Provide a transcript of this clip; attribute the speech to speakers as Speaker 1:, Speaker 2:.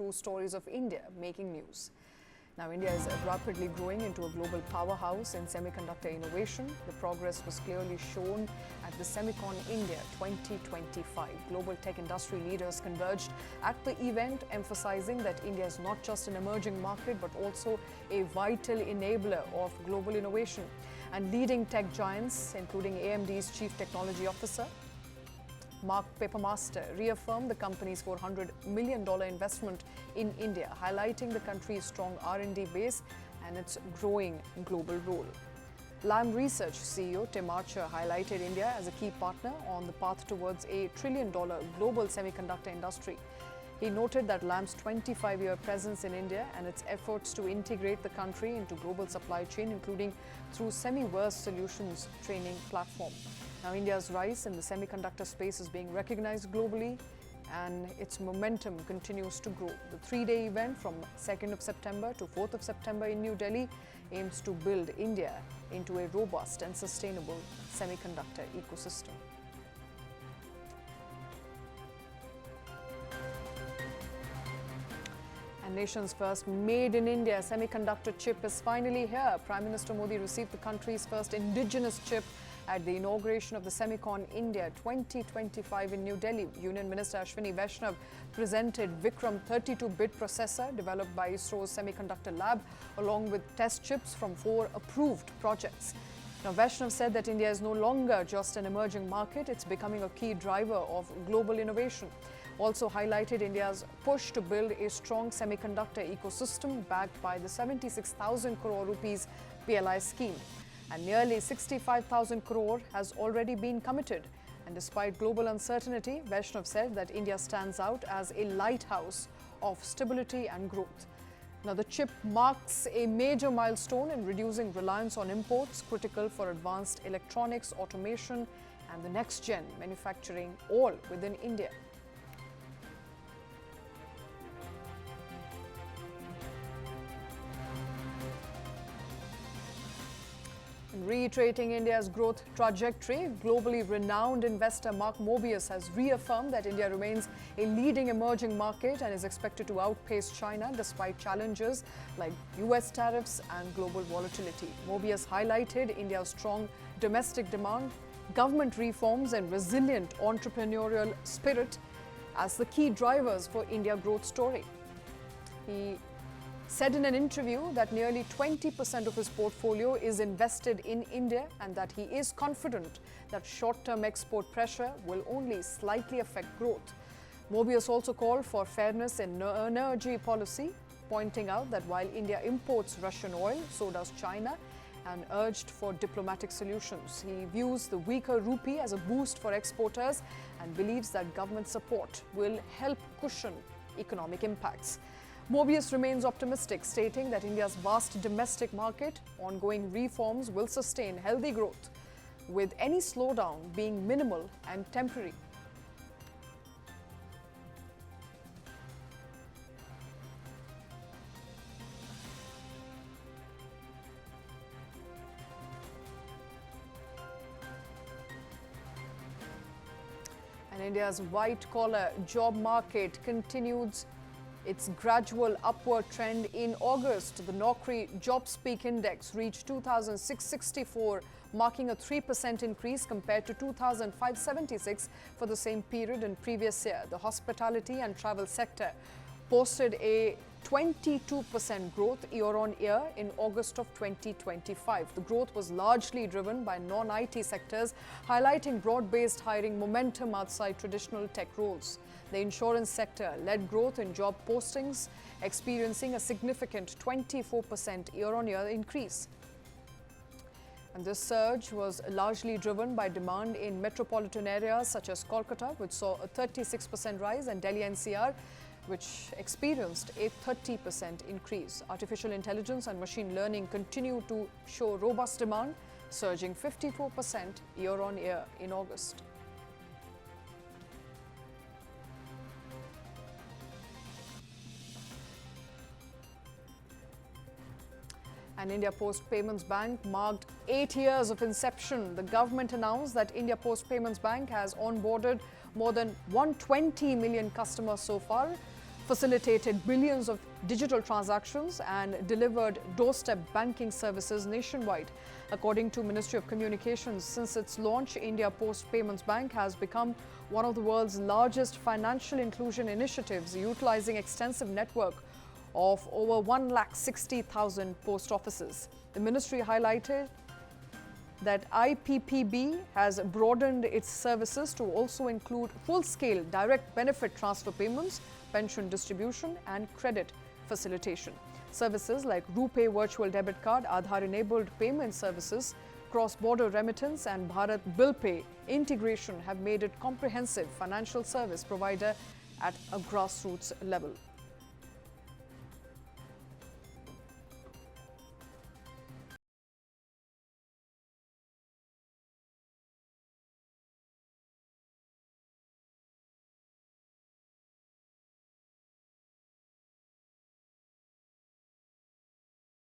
Speaker 1: to stories of India making news. Now, India is rapidly growing into a global powerhouse in semiconductor innovation. The progress was clearly shown at the Semicon India 2025. Global tech industry leaders converged at the event, emphasizing that India is not just an emerging market, but also a vital enabler of global innovation. And leading tech giants, including AMD's Chief Technology Officer, Mark Papermaster, reaffirmed the company's $400 million investment in India, highlighting the country's strong R&D base and its growing global role. Lam Research CEO Tim Archer highlighted India as a key partner on the path towards a $1 trillion global semiconductor industry. He noted that Lam's 25-year presence in India and its efforts to integrate the country into global supply chain, including through Semiverse Solutions training platform. Now, India's rise in the semiconductor space is being recognized globally, and its momentum continues to grow. The three-day event from 2nd of September to 4th of September in New Delhi aims to build India into a robust and sustainable semiconductor ecosystem. And nation's first made in India semiconductor chip is finally here. Prime Minister Modi received the country's first indigenous chip at the inauguration of the Semicon India 2025 in New Delhi. Union Minister Ashwini Vaishnav presented Vikram 32-bit processor developed by ISRO's Semiconductor Lab, along with test chips from 4 approved projects. Now, Vaishnav said that India is no longer just an emerging market, it's becoming a key driver of global innovation. Also highlighted India's push to build a strong semiconductor ecosystem backed by the 76,000 crore rupees PLI scheme. And nearly 65,000 crore has already been committed. And despite global uncertainty, Vaishnav said that India stands out as a lighthouse of stability and growth. Now, the chip marks a major milestone in reducing reliance on imports, critical for advanced electronics, automation, and the next-gen manufacturing, all within India. Reiterating India's growth trajectory, globally renowned investor Mark Mobius has reaffirmed that India remains a leading emerging market and is expected to outpace China despite challenges like US tariffs and global volatility. Mobius highlighted India's strong domestic demand, government reforms, and resilient entrepreneurial spirit as the key drivers for India's growth story. He said in an interview that nearly 20% of his portfolio is invested in India and that he is confident that short-term export pressure will only slightly affect growth. Mobius also called for fairness in energy policy, pointing out that while India imports Russian oil, so does China, and urged for diplomatic solutions. He views the weaker rupee as a boost for exporters and believes that government support will help cushion economic impacts. Mobius remains optimistic, stating that India's vast domestic market, ongoing reforms will sustain healthy growth, with any slowdown being minimal and temporary. And India's white-collar job market continues its gradual upward trend in August. The Naukri JobSpeak Index reached 2,664, marking a 3% increase compared to 2,576 for the same period in previous year. The hospitality and travel sector posted a 22% growth year-on-year in August of 2025. The growth was largely driven by non-IT sectors, highlighting broad-based hiring momentum outside traditional tech roles. The insurance sector led growth in job postings, experiencing a significant 24% year-on-year increase. And this surge was largely driven by demand in metropolitan areas such as Kolkata, which saw a 36% rise, and Delhi NCR, which experienced a 30% increase. Artificial intelligence and machine learning continue to show robust demand, surging 54% year-on-year in August. And India Post Payments Bank marked 8 years of inception. The government announced that India Post Payments Bank has onboarded more than 120 million customers so far, facilitated billions of digital transactions and delivered doorstep banking services nationwide. According to Ministry of Communications, since its launch, India Post Payments Bank has become one of the world's largest financial inclusion initiatives, utilizing extensive network of over 160,000 post offices. The ministry highlighted that IPPB has broadened its services to also include full-scale direct benefit transfer payments, pension distribution and credit facilitation. Services like RuPay virtual debit card, Aadhaar-enabled payment services, cross-border remittance and Bharat Bill Pay integration have made it comprehensive financial service provider at a grassroots level.